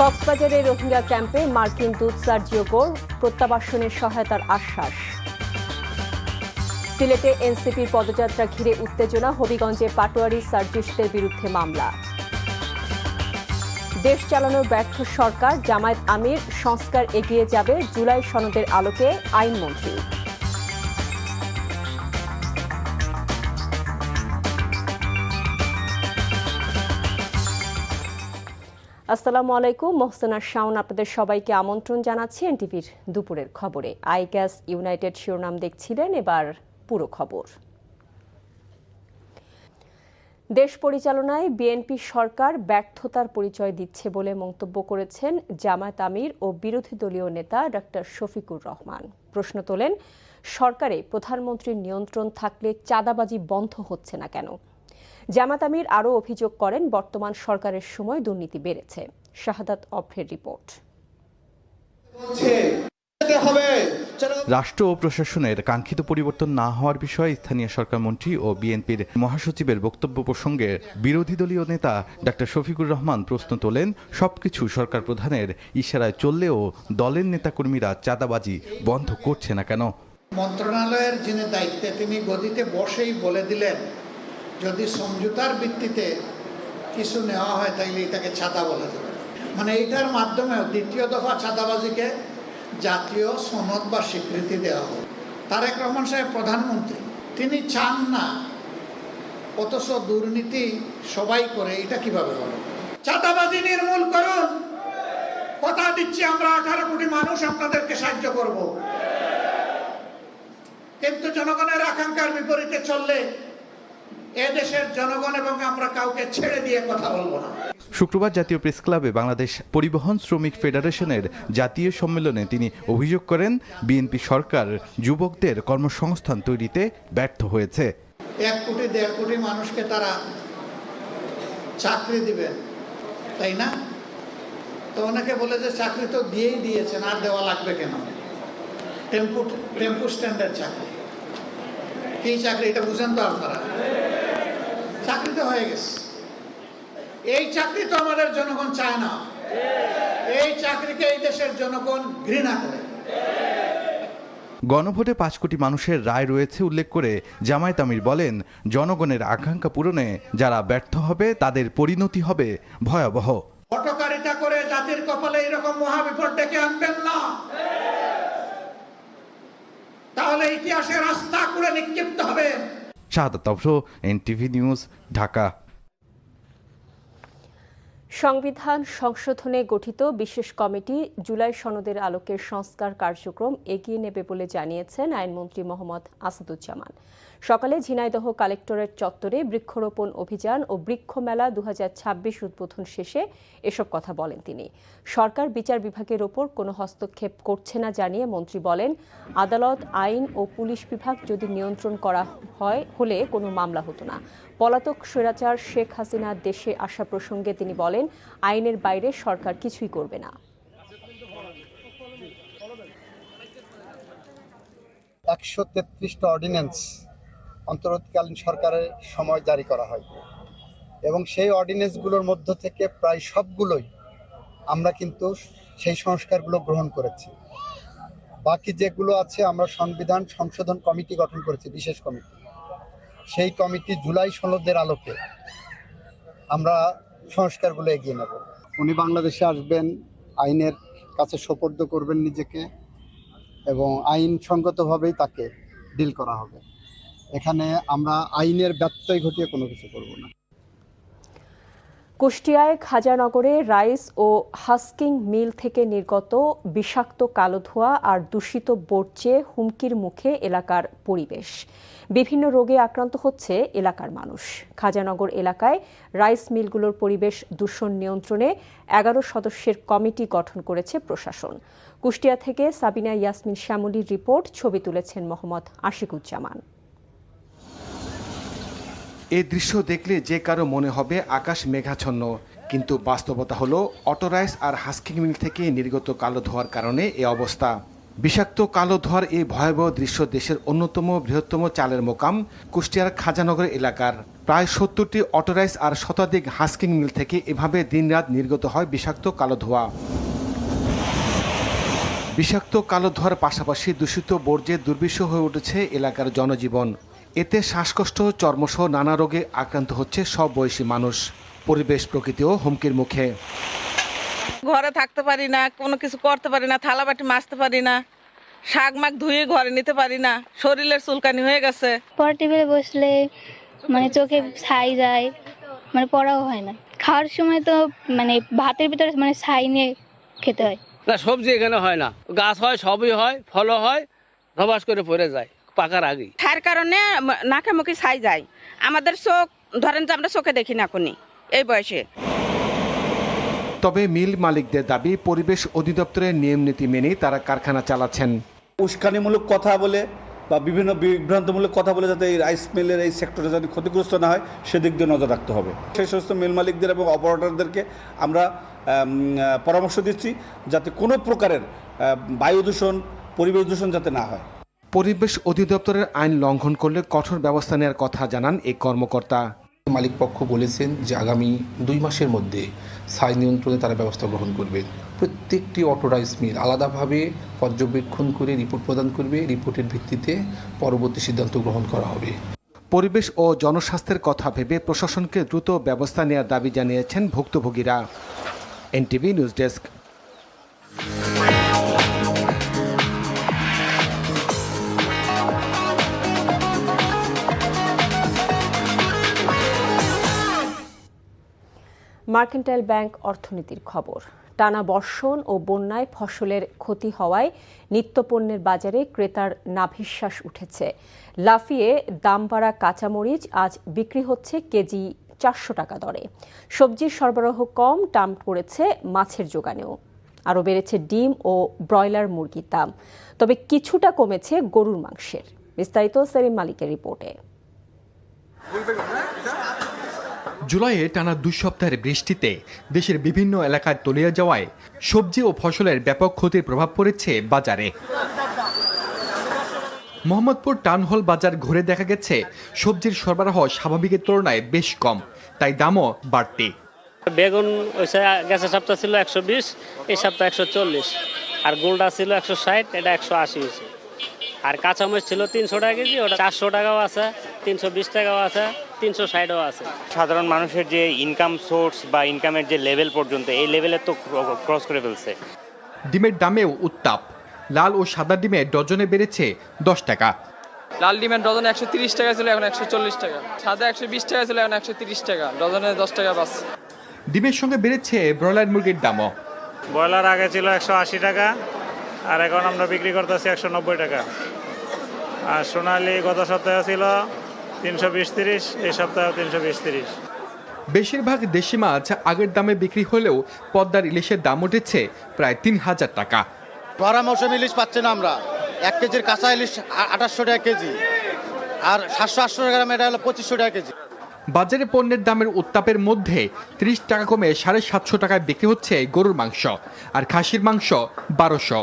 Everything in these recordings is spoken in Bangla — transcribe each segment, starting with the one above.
কক্সবাজারের রোহিঙ্গা ক্যাম্পে মার্কিন দূত সার্জিও গোর প্রত্যাবাসনের সহায়তার আশ্বাস। সিলেটে এনসিপির পদযাত্রা ঘিরে উত্তেজনা, হবিগঞ্জে পাটোয়ারি সার্জিস্টদের বিরুদ্ধে মামলা। দেশ চালানোর ব্যর্থ সরকার, জামায়াত আমির সংস্কার এগিয়ে যাবে জুলাই সনদের আলোকে আইনমন্ত্রী। আসসালামু আলাইকুম, মোহসেনা শাওন আপনাদের সবাইকে আমন্ত্রণ জানাচ্ছি এনটিভির দুপুরের খবরে। আইগ্যাস ইউনাইটেড শিরোনাম দেখছিলেন, এবার পুরো খবর। দেশ পরিচালনায় বিএনপি সরকার ব্যর্থতার পরিচয় দিচ্ছে বলে মন্তব্য করেছেন জামায়াত আমির ও বিরোধী দলীয় নেতা ডক্টর শফিকুর রহমান। প্রশ্ন তোলেন, সরকারে প্রধানমন্ত্রীর নিয়ন্ত্রণ থাকলে চাঁদাবাজি বন্ধ হচ্ছে না কেন? জামায়াত আমির আরও অভিযোগ করেন, বর্তমান সরকারের সময় দুর্নীতি বেড়েছে। শাহাদাত অভ্রের রিপোর্ট। রাষ্ট্র ও প্রশাসনের কাঙ্ক্ষিত পরিবর্তন না হওয়ার বিষয়ে স্থানীয় সরকার মন্ত্রী ও বিএনপির মহাসচিবের বক্তব্য প্রসঙ্গে বিরোধী দলীয় নেতা ডক্টর শফিকুর রহমান প্রশ্ন তোলেন, সবকিছু সরকার প্রধানের ইশারায় চললেও দলের নেতাকর্মীরা চাঁদাবাজি বন্ধ করছে না কেন? মন্ত্রণালয়ের যিনি দায়িত্বে, তিনি গদিতে বসেই বলে দিলেন, যদি সমঝোতার ভিত্তিতে কিছু নেওয়া হয় তাইলে এটাকে ছাদা বলা যাবে। মানে এইটার মাধ্যমে দ্বিতীয় দফা ছাদাবাজিকে জাতীয় সনদ বা স্বীকৃতি দেওয়া হবে। তারেক রহমান সাহেব প্রধানমন্ত্রী, তিনি চান না, অথচ দুর্নীতি সবাই করে, এটা কিভাবে হবে? চাঁদাবাজি নির্মূল করুন, কথা দিচ্ছি আমরা 18 কোটি মানুষ আপনাদেরকে সাহায্য করব। কিন্তু জনগণের আকাঙ্ক্ষার বিপরীতে চললে এদেশের জনগণ এবং আমরা কাউকে ছেড়ে দিয়ে কথা বলবো না। শুক্রবার জাতীয় প্রেস ক্লাবে বাংলাদেশ পরিবহন শ্রমিক ফেডারেশনের জাতীয় সম্মেলনে তিনি অভিযোগ করেন, বিএনপি সরকার যুবকদের কর্মসংস্থান তৈরিতে ব্যর্থ হয়েছে। 1 কোটি 1.5 কোটি মানুষকে তারা চাকরি দিবেন, তাই না? তো অনেকে বলে যে চাকরি তো দিয়েই দিয়েছেন, আর দেওয়া লাগবে কেন? টেম্পু স্ট্যান্ডের চাকরি, কি চাকরি এটা বুঝেন তো আপনারা? চাকরি তো হয়ে গেছে। এই চাকরি তো আমাদের জনগণ চায় না, এই চাকরিকে এই দেশের জনগণ ঘৃণা করে। গণভোটে 5 কোটি মানুষের রায় রয়েছে উল্লেখ করে জামায়াত আমির বলেন, জনগণের আকাঙ্ক্ষা পূরণে যারা ব্যর্থ হবে তাদের পরিণতি হবে ভয়াবহ। হটকারিতা করে জাতির কপালে এরকম মহাবিপদ ডেকে আনবেন না, তাহলে ইতিহাসের রাস্তা করে নিক্ষিপ্ত হবে। শাহাদাত অভ্র, এনটিভি নিউজ, ঢাকা। সংবিধান সংশোধনে গঠিত বিশেষ কমিটি জুলাই সনদের আলোকে সংস্কার কার্যক্রম এগিয়ে নেবে বলে জানিয়েছেন আইনমন্ত্রী মোহাম্মদ আসাদুজ্জামান। সকালে ঝিনাইদহ কালেক্টরেট চত্বরে বৃক্ষরোপণ অভিযান ও বৃক্ষ মেলা 2026 উদ্বোধন শেষে এসব কথা বলেন তিনি। সরকার বিচার বিভাগের ওপর কোনো হস্তক্ষেপ করছে না জানিয়ে মন্ত্রী বলেন, আদালত, আইন ও পুলিশ বিভাগ যদি নিয়ন্ত্রণ করা হলে কোনো মামলা হতো না। পলাতক স্বৈরাচার শেখ হাসিনা দেশে আসা প্রসঙ্গে তিনি বলেন, আইনের বাইরে সরকার কিছুই করবে না। 133টা অর্ডিন্যান্স অন্তর্বর্তীকালীন সরকারের সময় জারি করা হয় এবং সেই অর্ডিন্যান্সগুলোর মধ্য থেকে প্রায় সবগুলোই আমরা কিন্তু সেই সংস্কারগুলো গ্রহণ করেছি। বাকি যেগুলো আছে আমরা সংবিধান সংশোধন কমিটি গঠন করেছি, বিশেষ কমিটি। সেই কমিটি জুলাই সনদের আলোকে আমরা সংস্কারগুলো এগিয়ে নেব। উনি বাংলাদেশে আসবেন, আইনের কাছে সোপর্দ করবেন নিজেকে এবং আইনসঙ্গতভাবেই তাকে ডিল করা হবে। এখানে আমরা আইনের ব্যত্যয় ঘটিয়ে কোনো কিছু করব না। কুষ্টিয়ায় খাজানগরে রাইস ও হাস্কিং মিল থেকে নির্গত বিষাক্ত কালো ধোঁয়া আর দূষিত বর্জ্যে হুমকির মুখে এলাকার পরিবেশ। বিভিন্ন রোগে আক্রান্ত হচ্ছে এলাকার মানুষ। খাজানগর এলাকায় রাইস মিলগুলোর পরিবেশ দূষণ নিয়ন্ত্রণে 11 সদস্যের কমিটি গঠন করেছে প্রশাসন। কুষ্টিয়া থেকে সাবিনা ইয়াসমিন শ্যামলীর রিপোর্ট, ছবি তুলেছেন মোহাম্মদ আশিকুজ্জামান। এই দৃশ্য দেখলে যে কারো মনে হবে আকাশ মেঘাচ্ছন্ন, কিন্তু বাস্তবতা হলো অটোরাইস আর হাস্কিং মিল থেকে নির্গত কালো ধোঁয়ার কারণে এ অবস্থা। বিষাক্ত কালো ধোঁয়ার এই ভয়াবহ দৃশ্য দেশের অন্যতম বৃহত্তম চালের মোকাম কুষ্টিয়ার খাজানগর এলাকার। প্রায় 70টি অটোরাইস আর শতাধিক হাস্কিং মিল থেকে এভাবে দিনরাত নির্গত হয় বিষাক্ত কালো ধোঁয়া। বিষাক্ত কালো ধোঁয়ার পাশাপাশি দূষিত বর্জ্যে দুর্বিষহ হয়ে উঠেছে এলাকার জনজীবন। এতে শ্বাসকষ্ট, চর্মসহ নানা রোগে আক্রান্ত হচ্ছে সব বয়সী মানুষ। পরিবেশ প্রকৃতিও হুমকির মুখে। ঘরে থাকতে পারি না, কোনো কিছু করতে পারি না, থালা বাটি মাজতে পারি না, শাক মাক ধুয়ে ঘরে নিতে পারি না, শরীরের চুলকানি হয়ে গেছে। পড়া টেবিলে বসলে মানে চোখে ছাই যায়, মানে পড়াও হয় না। খাওয়ার সময় তো মানে ভাতের ভিতরে মানে ছাই নিয়ে খেতে হয়। না, সবজি এখানে হয় না, গাছ হয়, সবই হয়, ফলও হয়, ধবাস করে পড়ে যায় পাকার আগেই। ছাইয়ের কারণে নাকে মুখে ছাই যায়। আমাদের চোখ ধরেন যে আমরা চোখে দেখি না কোনি এই বয়সে। তবে মিল মালিকদের দাবি, পরিবেশ অধিদপ্তরের নিয়ম নীতি মেনেই তারা কারখানা চালাচ্ছেন। উস্কানিমূলক কথা বলে বা বিভিন্ন বিভ্রান্তমূলক কথা বলে যাতে এই রাইস মিলের এই সেক্টরে যাতে ক্ষতিগ্রস্ত না হয় সেদিক দিয়ে নজর রাখতে হবে। সেই সমস্ত মিল মালিকদের এবং অপারেটরদেরকে আমরা পরামর্শ দিচ্ছি যাতে কোনো প্রকারের বায়ু দূষণ, পরিবেশ দূষণ যাতে না হয়। পরিবেশ অধিদপ্তরের আইন লঙ্ঘন করলে কঠোর ব্যবস্থা নেওয়ার কথা জানান এই কর্মকর্তা। মালিক পক্ষ বলেছেন যে আগামী 2 মাসের মধ্যে ছাই নিয়ন্ত্রণে তারা ব্যবস্থা গ্রহণ করবেন। প্রত্যেকটি অটোরাইস মিল আলাদাভাবে পর্যবেক্ষণ করে রিপোর্ট প্রদান করবে। রিপোর্টের ভিত্তিতে পরবর্তী সিদ্ধান্ত গ্রহণ করা হবে। পরিবেশ ও জনস্বাস্থ্যের কথা ভেবে প্রশাসনকে দ্রুত ব্যবস্থা নেওয়ার দাবি জানিয়েছেন ভুক্তভোগীরা। NTV news desk. Mercantile bank অর্থনীতির খবর। টানা বর্ষণ ও বন্যায় ফসলের ক্ষতি হওয়ায় নিত্যপণ্যের বাজারে ক্রেতার নাভিশ্বাস উঠেছে। লাফিয়ে দাম বাড়া কাঁচামরিচ আজ বিক্রি হচ্ছে কেজি 400 টাকা দরে। সবজির সরবরাহ কম, টান পড়েছে মাছের যোগানেও। আরও বেড়েছে ডিম ও ব্রয়লার মুরগির দাম। তবে কিছুটা কমেছে গরুর মাংসের। বিস্তারিত সেলিম মালিকের রিপোর্টে। জুলাইয়ে টানা 2 সপ্তাহের বৃষ্টিতে দেশের বিভিন্ন এলাকায় তলিয়ে যাওয়ায় সবজি ও ফসলের ব্যাপক ক্ষতির প্রভাব পড়েছে বাজারে। মোহাম্মদপুর টাউন হল বাজার ঘুরে দেখা গেছে সবজির সরবরাহ স্বাভাবিকের তুলনায় বেশ কম, তাই দামও বাড়তি। বেগুন গেছে সপ্তাহ ছিল 120, এই সপ্তাহ 140, আর গোলটা ছিল 160, এটা 180 হয়েছে। আর কাঁচামরিচ ছিল 300 টাকা কেজি, ওটা 400 টাকাও আছে, 320 টাকাও আছে, 360ও আছে। সাধারণ মানুষের যে ইনকাম সোর্স বা ইনকামের যে লেভেল পর্যন্ত, এই লেভেলে তো ক্রস করে ফেলছে। ডিমের দামেও উত্তাপ। লাল ও সাদা ডিমে ডজনে বেড়েছে 10 টাকা। লাল ডিমের ডজনে 130 টাকা ছিল, এখন 140 টাকা। সাদা 120 টাকা ছিল, এখন 130 টাকা। ডজনে 10 টাকা বাস। ডিমের সঙ্গে বেড়েছে ব্রয়লার মুরগির দামও। ব্রয়লার আগে ছিল 180 টাকা, আর এখন আমরা বিক্রি করতেছি 190 টাকা। আর সোনালি গত সপ্তাহে ছিল 320-30, এই সপ্তাহে 320-30। বেশিরভাগ দেশি মাছ আগের দামে বিক্রি হলেও পদ্মার ইলিশের দাম উঠেছে প্রায় 3000 টাকা। ভরা মৌসুম ইলিশ পাচ্ছি না আমরা। 1 কেজির কাঁচা ইলিশ 2800 টাকা কেজি, আর 700-800 গ্রাম এটা হলো 2500 টাকা কেজি। বাজারে পণ্যের দামের উত্তাপের মধ্যে 30 টাকা কমে 750 টাকায় বিক্রি হচ্ছে গরুর মাংস, আর খাসির মাংস 1200।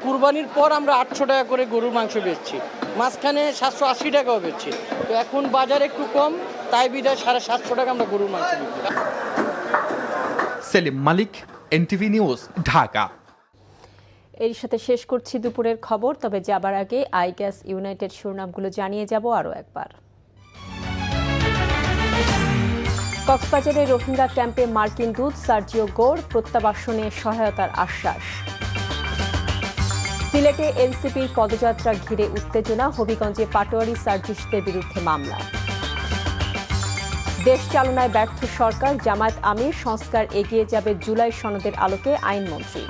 কুরবানির পর আমরা 800 টাকা করে গরুর মাংস বেচছি, মাঝখানে 780 টাকাও বেচছি। তো এখন বাজার একটু কম, তাই বিধায় 750 টাকা আমরা গরুর মাংস বিক্রি। সেলিম মালিক, এনটিভি নিউজ, ঢাকা। এর সাথে শেষ করছি দুপুরের খবর। তবে যাবার আগে আইগ্যাস ইউনাইটেড শিরোনামগুলো জানিয়ে যাব আরও একবার। কক্সবাজারে রোহিঙ্গা ক্যাম্পে মার্কিন দূত সার্জিও গোর প্রত্যাবাসনে সহায়তার আশ্বাস। সিলেটে এনসিপির পদযাত্রা ঘিরে উত্তেজনা, হবিগঞ্জে পাটোয়ারি সার্জিস্টদের বিরুদ্ধে মামলা। দেশ চালনায় ব্যর্থ সরকার, জামায়াত আমির, সংস্কার এগিয়ে যাবে জুলাই সনদের আলোকে আইনমন্ত্রী।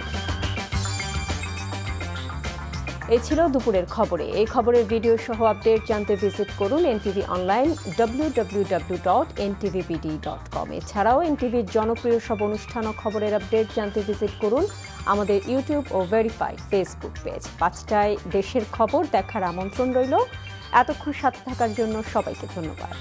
এই ছিল দুপুরের খবরে। এই খবরের ভিডিও সহ আপডেট জানতে ভিজিট করুন এনটিভি অনলাইন www.ntvbd.com। এছাড়াও এনটিভির জনপ্রিয় সব অনুষ্ঠান ও খবরের আপডেট জানতে ভিজিট করুন আমাদের ইউটিউব ও ভেরিফাইড ফেসবুক পেজ। 5টায় দেশের খবর দেখার আমন্ত্রণ রইল। এতক্ষণ সাথে থাকার জন্য সবাইকে ধন্যবাদ।